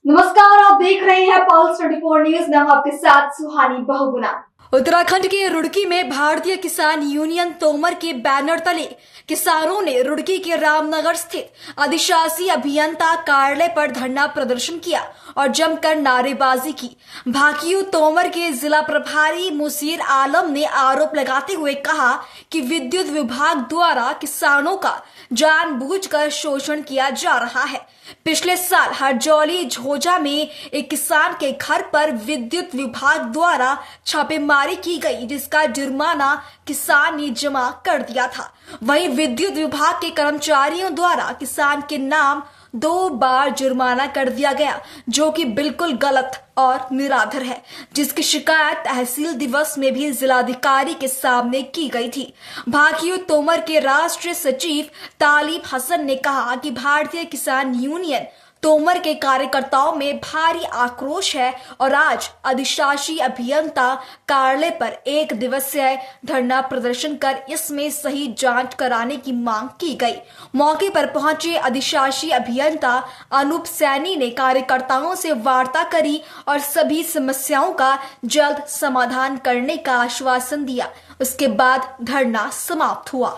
नमस्कार, आप देख रहे हैं पल्स 24 न्यूज। मैं हूं आपके साथ सुहानी बहुगुना। उत्तराखंड के रुड़की में भारतीय किसान यूनियन तोमर के बैनर तले किसानों ने रुड़की के रामनगर स्थित अधिशासी अभियंता कार्यालय पर धरना प्रदर्शन किया और जमकर नारेबाजी की। भाकियू तोमर के जिला प्रभारी मुसीर आलम ने आरोप लगाते हुए कहा कि विद्युत विभाग द्वारा किसानों का जानबूझकर शोषण किया जा रहा है। पिछले साल हरजौली झोजा में एक किसान के घर पर विद्युत विभाग द्वारा छापेमारी की गई, जिसका जुर्माना किसान ने जमा कर दिया था। वहीं विद्युत विभाग के कर्मचारियों द्वारा किसान के नाम 2 बार जुर्माना कर दिया गया, जो कि बिल्कुल गलत और निराधार है, जिसकी शिकायत तहसील दिवस में भी जिलाधिकारी के सामने की गई थी। भाकियू तोमर के राष्ट्रीय सचिव तालिब हसन ने कहा कि भारतीय किसान यूनियन तोमर के कार्यकर्ताओं में भारी आक्रोश है और आज अधिशासी अभियंता कार्यालय पर 1 दिवसीय धरना प्रदर्शन कर इसमें सही जांच कराने की मांग की गई। मौके पर पहुंचे अधिशासी अभियंता अनूप सैनी ने कार्यकर्ताओं से वार्ता करी और सभी समस्याओं का जल्द समाधान करने का आश्वासन दिया। उसके बाद धरना समाप्त हुआ।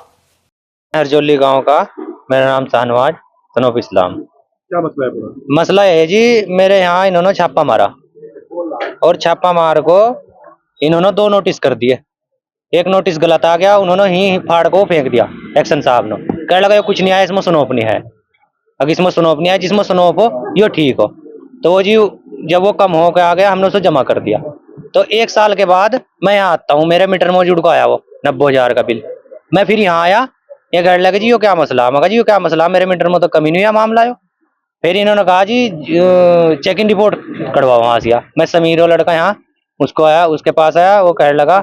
हरजौली गांव का मेरा नाम शाहनवाज तनोफ इस्लाम। क्या मसला है पूरा? मसला है जी, मेरे यहाँ इन्होंने छापा मारा और छापा मार को इन्होंने 2 नोटिस कर दिए। एक नोटिस गलत आ गया, उन्होंने ही फाड़ को फेंक दिया। एक्शन साहब ने कह लगा कुछ नहीं आया, इसमें सुनोप नहीं है। अगर इसमें सुनोप नहीं है, जिसमें सुनोप हो यो ठीक हो। तो वो जी जब वो कम हो के आ गया, हमने उसे जमा कर दिया। तो 1 साल के बाद मैं यहाँ आता हूँ, मेरे मीटर में जुड़ को आया वो 90,000 का बिल। मैं फिर यहाँ आया, ये कहने लगे जी यो क्या मसला। मैं कहा जी यो क्या मसला, मेरे मीटर में तो कमी नहीं हुआ मामला यो। फिर इन्होंने कहा जी चेक इन रिपोर्ट कटवाओ वहां से। मैं समीर वो लड़का यहाँ उसको आया, उसके पास आया, वो कहने लगा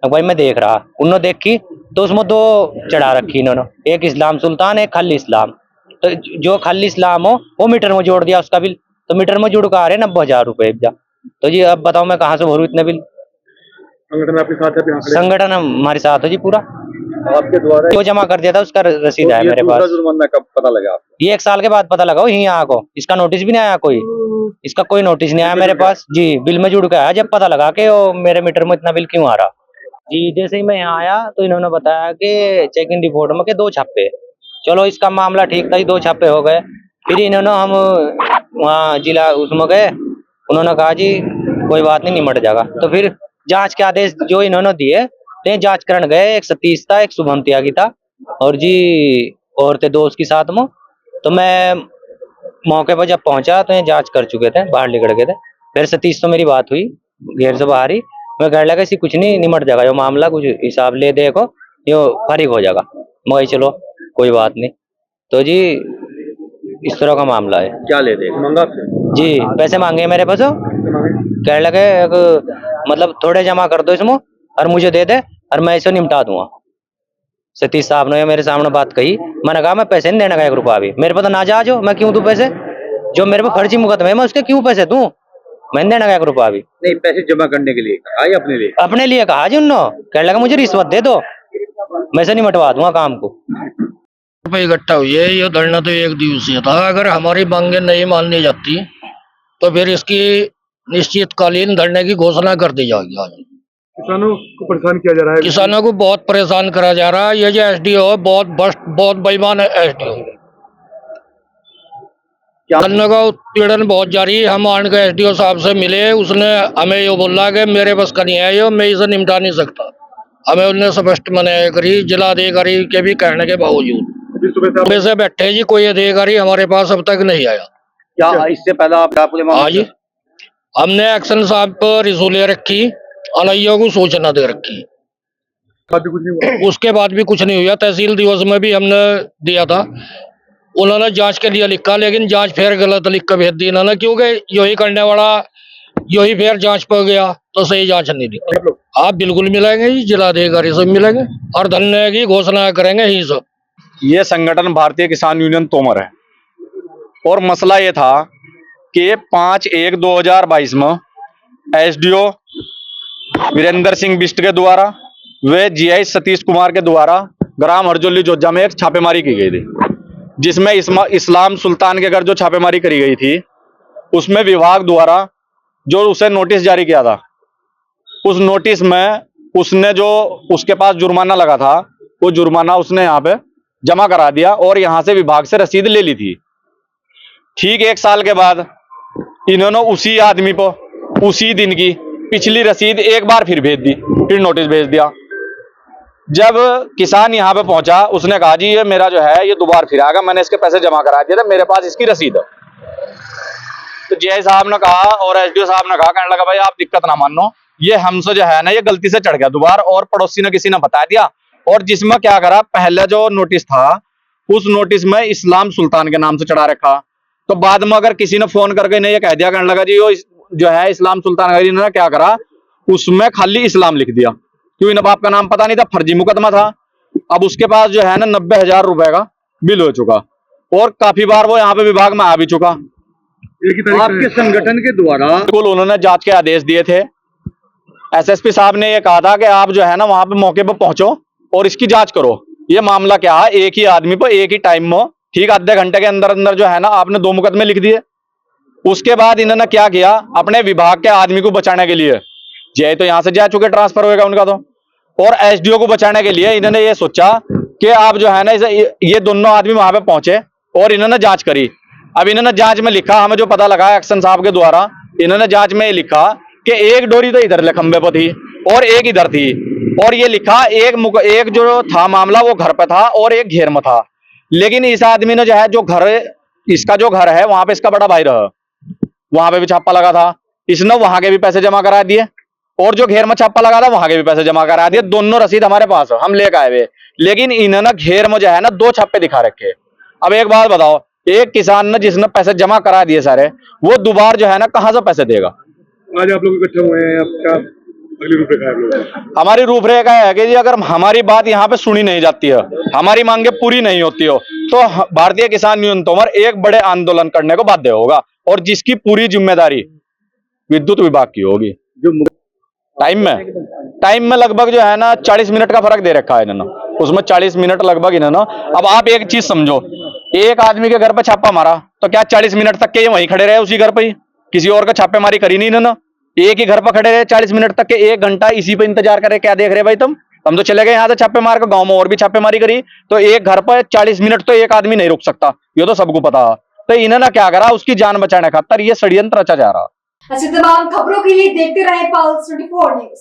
भाई मैं देख रहा। उन्होंने देखी तो उसमें 2 चढ़ा रखी इन्होंने, एक इस्लाम सुल्तान, एक खाली इस्लाम। तो जो खाली इस्लाम हो वो मीटर में जोड़ दिया उसका बिल। तो मीटर में जुड़ कर आ रहे 90,000 रुपए। तो जी अब बताओ मैं कहाँ से भरूं इतने बिल। संगठन आपके साथ है? संगठन हमारे साथ है जी पूरा। आपके द्वारा जो जमा कर दिया था उसका रसीद है मेरे पास। जुर्माना कब पता लगा आपको? ये 1 साल के बाद पता लगा यहीं यहाँ को। इसका नोटिस भी नहीं आया, इसका कोई नोटिस नहीं आया मेरे पास जी। बिल में जुड़ के आया जब पता लगा कि मेरे मीटर में इतना बिल क्यों आ रहा जी। जैसे ही मैं यहाँ आया तो इन्होंने बताया कि चेक इन रिपोर्ट में के 2 छापे। चलो इसका मामला ठीक था, 2 छापे हो गए। फिर इन्होंने हम वहाँ जिला उसमें गए, उन्होंने कहा जी कोई बात नहीं, निमट जाएगा। तो फिर जांच के आदेश जो इन्होंने दिए, जांच करने गए। एक सतीश था, एक शुभम त्यागी था और जी और थे 2 उसके साथ में। तो मैं मौके पर जब पहुंचा तो ये जांच कर चुके थे, बाहर निकल गए थे। फिर सतीश तो मेरी बात हुई घेर से बाहर ही। मैं कहने लगा इसी कुछ नहीं, निमट जाएगा, यो मामला कुछ हिसाब ले देखो, यो फारिग हो जाएगा। मैं चलो कोई बात नहीं। तो जी इस तरह का मामला है। क्या ले दे मंगा जी? पैसे मांगे मेरे पास, कहने लगे मतलब थोड़े जमा कर दो इसमें और मुझे दे दे और मैं इसे निपटा दूंगा। सतीश साहब ने मेरे सामने बात कही। मैंने कहा मैं पैसे नहीं देने का 1 रुपया भी, मेरे पास तो नाजायज हो, मैं क्यों दूं पैसे? जो मेरे पे फर्जी मुकदमे है मैं उसके क्यों पैसे दूं? मैं देने का 1 रुपया भी नहीं। पैसे जमा करने के लिए कहा या अपने लिए कहा जी उन्होंने। कहने लगा मुझे रिश्वत दे दो, मैं से नहीं मिटवा दूंगा काम को। रुपये इकट्ठा हुई है। ये धरना तो 1 दिवसीय था। अगर हमारी मांगे नहीं मानी जाती तो फिर इसकी निश्चितकालीन धरने की घोषणा कर दी जाएगी। आज किसानों को परेशान किया जा रहा है। किसानों को बहुत परेशान करा जा रहा है। ये जो एसडीओ है बहुत बेईमान है। एसडीओ धरने का उत्पीड़न बहुत जारी है। हम आन के एसडीओ साहब से मिले, उसने हमें ये बोला कि मेरे बस का नहीं है, ये मैं इसे निपटा नहीं सकता। हमें उन्हें स्पष्ट मनाही करी जिलाधिकारी के भी कहने के बावजूद। सुबह से बैठे जी, कोई अधिकारी हमारे पास अब तक नहीं आया। क्या इससे पहले हाँ जी, हमने एक्शन साहब पर रिजू ले रखी, अनैया को सूचना दे रखी, उसके बाद भी कुछ नहीं हुआ। तहसील दिवस में भी हमने दिया था, उन्होंने जांच के लिए लिखा, लेकिन जांच फिर गलत लिख कर भेज दी इन्होंने, क्योंकि यही करने वाला यही फिर जांच पर गया तो सही जांच नहीं दी। आप बिल्कुल मिलेंगे जी, जिलाधिकारी से मिलेंगे और धरने की घोषणा करेंगे ही सब। ये संगठन भारतीय किसान यूनियन तोमर है और मसला ये था कि 5/1/2022 में एसडीओ वीरेंद्र सिंह बिष्ट के द्वारा व जीआई सतीश कुमार के द्वारा ग्राम हरजौली जोजा में एक छापेमारी की गई थी, जिसमें इस्लाम सुल्तान के घर जो छापेमारी करी गई थी उसमें विभाग द्वारा जो उसे नोटिस जारी किया था, उस नोटिस में उसने जो उसके पास जुर्माना लगा था वो जुर्माना उसने यहाँ पे जमा करा दिया और यहाँ से विभाग से रसीद ले ली थी। ठीक 1 साल के बाद इन्होंने उसी आदमी को उसी दिन की पिछली रसीद एक बार फिर भेज दी, फिर नोटिस भेज दिया। जब किसान यहाँ पे पहुंचा उसने कहा जी ये मेरा जो है ये दोबारा फिर आएगा, मैंने इसके पैसे जमा करा दिए थे, मेरे पास इसकी रसीद है। तो जीआई साहब ने कहा और एसडीओ साहब ने कहा, कहने लगा भाई आप दिक्कत ना मानो, ये हमसे जो है ना ये गलती से चढ़ गया दोबारा और पड़ोसी ने किसी ने बता दिया। और जिसमें क्या करा, पहले जो नोटिस था उस नोटिस में इस्लाम सुल्तान के नाम से चढ़ा रखा। तो बाद में अगर किसी ने फोन करके इन्हें ये कह दिया, कहने लगा जी वो जो है इस्लाम सुल्तान का, इन्होंने क्या करा उसमें खाली इस्लाम लिख दिया, क्यों इन बाप का नाम पता नहीं था, फर्जी मुकदमा था। अब उसके पास जो है ना 90,000 रुपए का बिल हो चुका और काफी बार वो यहाँ पे विभाग में आ भी चुका। आपके संगठन के द्वारा बिल्कुल उन्होंने जांच के आदेश दिए थे। एसएसपी साहब ने ये कहा था कि आप जो है ना वहां पे मौके पर पहुंचो और इसकी जांच करो, ये मामला क्या है। एक ही आदमी पर एक ही टाइम में ठीक आधे घंटे के अंदर अंदर जो है ना आपने 2 मुकदमे लिख दिए। उसके बाद इन्होंने क्या किया, अपने विभाग के आदमी को बचाने के लिए, जय तो यहां से जा चुके, ट्रांसफर होगा उनका तो, और एसडीओ को बचाने के लिए इन्होंने ये सोचा कि आप जो है ना ये दोनों आदमी वहां पे पहुंचे और इन्होंने जांच करी। अब इन्होंने जांच में लिखा, हमें जो पता लगा एक्शन साहब के द्वारा, इन्होंने जांच में लिखा कि एक डोरी तो इधर खंबे पर थी और एक इधर थी, और ये लिखा एक जो था मामला वो घर पे था और एक घेर में था। लेकिन इस आदमी ने जो है इसका जो घर है वहां पे इसका बड़ा भाई रहा, वहां पे भी छापा लगा था, इसने वहां के भी पैसे जमा करा दिए और जो घेर में छापा लगा था वहां के भी पैसे जमा करा दिए। दोनों रसीद हमारे पास है, हम लेकर आए हुए। लेकिन इन्होंने घेर में जो है ना 2 छापे दिखा रखे। अब एक बात बताओ, एक किसान ने जिसने पैसे जमा करा दिए सारे, वो दोबारा जो है ना कहां से पैसे देगा। आज आप लोग इकट्ठे हुए हैं, आपका अगली रूपरेखा है आप लोग? हमारी रूपरेखा है कि जी अगर हमारी बात यहाँ पे सुनी नहीं जाती है, हमारी मांगे पूरी नहीं होती हो, तो भारतीय किसान यूनियन तोमर एक बड़े आंदोलन करने को बाध्य होगा और जिसकी पूरी जिम्मेदारी विद्युत विभाग की होगी। जो टाइम में लगभग जो है ना 40 मिनट का फर्क दे रखा है इन्होंने, उसमें 40 मिनट लगभग इन्होंने। अब आप एक चीज समझो, एक आदमी के घर पे छापा मारा तो क्या 40 मिनट तक के ये वहीं खड़े रहे उसी घर पे ही, किसी और का छापेमारी करी नहीं इन्होंने। एक ही घर पर खड़े रहे 40 मिनट तक के, 1 घंटा इसी पे इंतजार करे, क्या देख रहे भाई तुम, हम तो चले गए यहाँ से छापे मार के, गांव में और भी छापेमारी करी, तो एक घर पर 40 मिनट तो एक आदमी नहीं रुक सकता, ये तो सबको पता है। तो इन्होंने क्या करा, उसकी जान बचाने खातर ये षड्यंत्र रचा जा रहा। ऐसी तमाम खबरों के लिए देखते रहे पल्स 24 न्यूज।